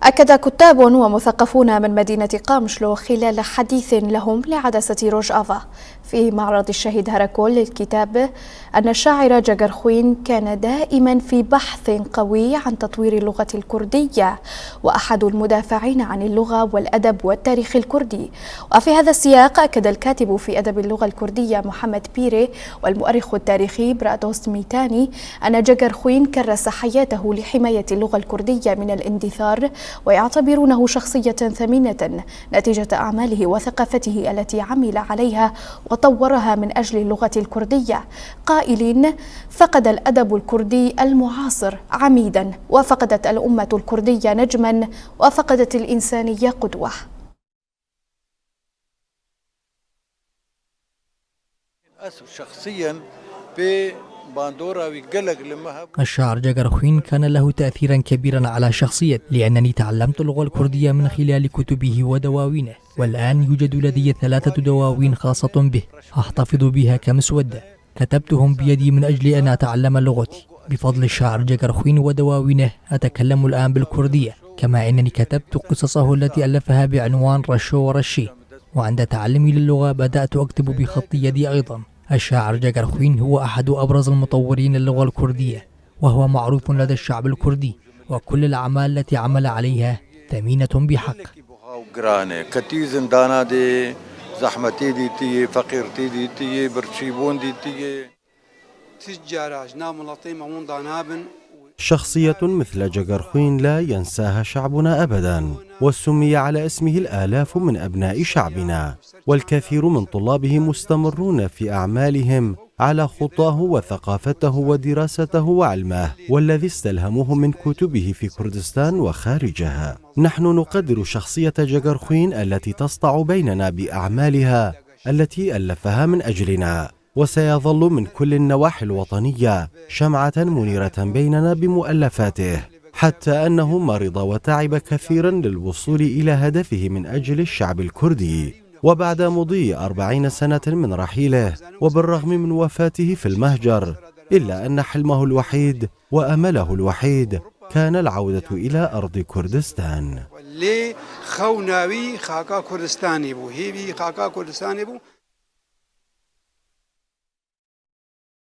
أكد كتاب ومثقفون من مدينة قامشلو خلال حديث لهم لعدسة روجافا في معرض الشهيد هراكول للكتاب أن الشاعر جاغرخوين كان دائما في بحث قوي عن تطوير اللغة الكردية وأحد المدافعين عن اللغة والأدب والتاريخ الكردي. وفي هذا السياق أكد الكاتب في أدب اللغة الكردية محمد بيري والمؤرخ التاريخي برادوست ميتاني أن جاغرخوين كرس حياته لحماية اللغة الكردية من الاندثار، ويعتبرونه شخصية ثمينة نتيجة أعماله وثقافته التي عمل عليها وطورها من أجل اللغة الكردية، قائلين: فقد الأدب الكردي المعاصر عميدا، وفقدت الأمة الكردية نجما، وفقدت الإنسانية قدوة. شخصيا في الشاعر جاغرخوين كان له تأثيرا كبيرا على شخصيتي، لأنني تعلمت اللغة الكردية من خلال كتبه ودواوينه، والآن يوجد لدي 3 دواوين خاصة به أحتفظ بها كمسودة، كتبتهم بيدي من أجل أن أتعلم لغتي. بفضل الشاعر جاغرخوين ودواوينه أتكلم الآن بالكردية، كما أنني كتبت قصصه التي ألفها بعنوان رشو ورشي، وعند تعلمي للغة بدأت أكتب بخط يدي أيضا. الشاعر جاغرخوين هو أحد أبرز المطورين اللغة الكردية، وهو معروف لدى الشعب الكردي، وكل الأعمال التي عمل عليها ثمينة بحق. شخصية مثل جاغرخوين لا ينساها شعبنا أبدا، وسمي على اسمه الآلاف من أبناء شعبنا، والكثير من طلابه مستمرون في أعمالهم على خطاه وثقافته ودراسته وعلمه، والذي استلهموه من كتبه في كردستان وخارجها. نحن نقدر شخصية جاغرخوين التي تسطع بيننا بأعمالها التي ألفها من أجلنا، وسيظل من كل النواحي الوطنية شمعة منيرة بيننا بمؤلفاته، حتى أنه مرض وتعب كثيرا للوصول إلى هدفه من أجل الشعب الكردي. وبعد مضي 40 سنة من رحيله، وبالرغم من وفاته في المهجر، إلا أن حلمه الوحيد وأمله الوحيد كان العودة إلى أرض كردستان.